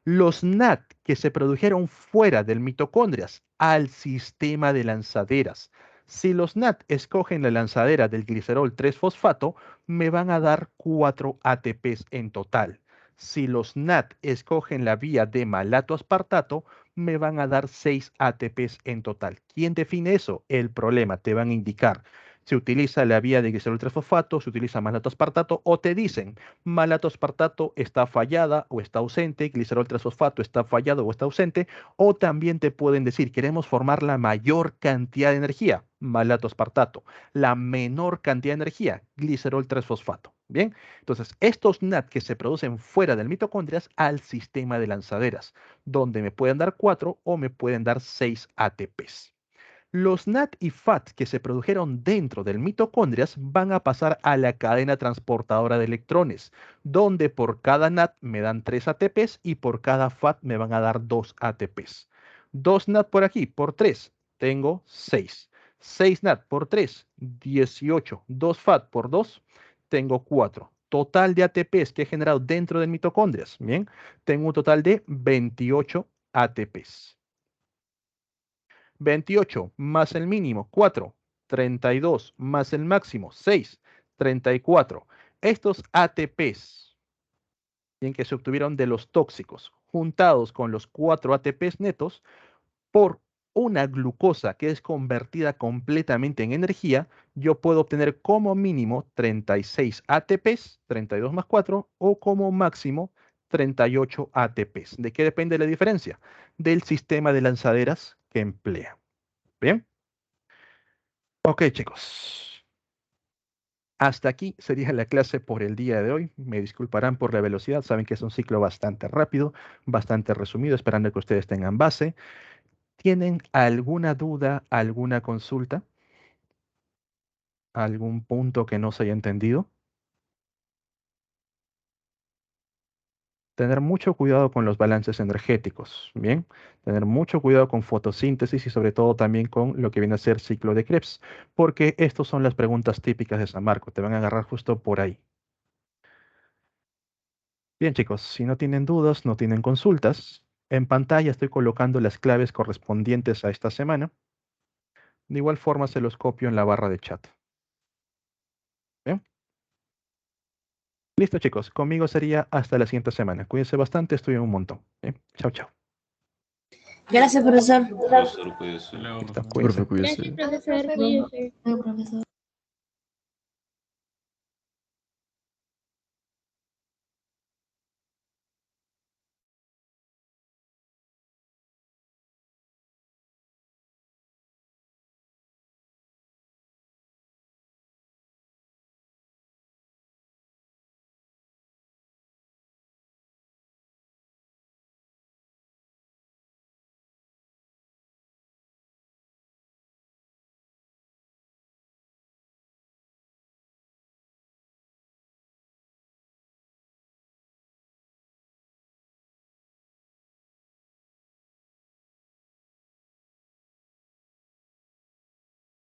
Los NAT que se produjeron fuera del mitocondrias al sistema de lanzaderas. Si los NAT escogen la lanzadera del glicerol 3-fosfato, me van a dar 4 ATPs en total. Si los NAT escogen la vía de malato aspartato, me van a dar 6 ATPs en total. ¿Quién define eso? El problema. Te van a indicar. Se utiliza la vía de glicerol 3-fosfato, se utiliza malato aspartato o te dicen malato aspartato está fallada o está ausente, glicerol 3-fosfato está fallado o está ausente, o también te pueden decir queremos formar la mayor cantidad de energía, malato aspartato, la menor cantidad de energía, glicerol 3-fosfato. Bien, entonces estos NAT que se producen fuera del mitocondrias al sistema de lanzaderas, donde me pueden dar 4 o me pueden dar 6 ATPs. Los NAT y FAT que se produjeron dentro del mitocondrias van a pasar a la cadena transportadora de electrones, donde por cada NAT me dan 3 ATPs y por cada FAT me van a dar 2 ATPs. 2 NAT por aquí, por 3, tengo 6. 6 NAT por 3, 18. 2 FAT por 2, tengo 4. Total de ATPs que he generado dentro del mitocondrias, bien, tengo un total de 28 ATPs. 28 más el mínimo, 4. 32 más el máximo, 6. 34. Estos ATPs, bien, que se obtuvieron de los tóxicos, juntados con los 4 ATPs netos, por una glucosa que es convertida completamente en energía, yo puedo obtener como mínimo 36 ATPs, 32 más 4, o como máximo 38 ATPs. ¿De qué depende la diferencia? Del sistema de lanzaderas que emplea. Bien. Ok, chicos. Hasta aquí sería la clase por el día de hoy. Me disculparán por la velocidad. Saben que es un ciclo bastante rápido, bastante resumido, esperando que ustedes tengan base. ¿Tienen alguna duda, alguna consulta? ¿Algún punto que no se haya entendido? Tener mucho cuidado con los balances energéticos, ¿bien? Tener mucho cuidado con fotosíntesis y sobre todo también con lo que viene a ser ciclo de Krebs, porque estas son las preguntas típicas de San Marco. Te van a agarrar justo por ahí. Bien, chicos, si no tienen dudas, no tienen consultas, en pantalla estoy colocando las claves correspondientes a esta semana. De igual forma se los copio en la barra de chat. ¿Bien? Listo, chicos. Conmigo sería hasta la siguiente semana. Cuídense bastante, estoy un montón. ¿Bien? Chao, chao. Gracias, profesor. Profesor, cuídese. Listo, Profe, cuídense. cuídese. Gracias, profesor. Cuídese.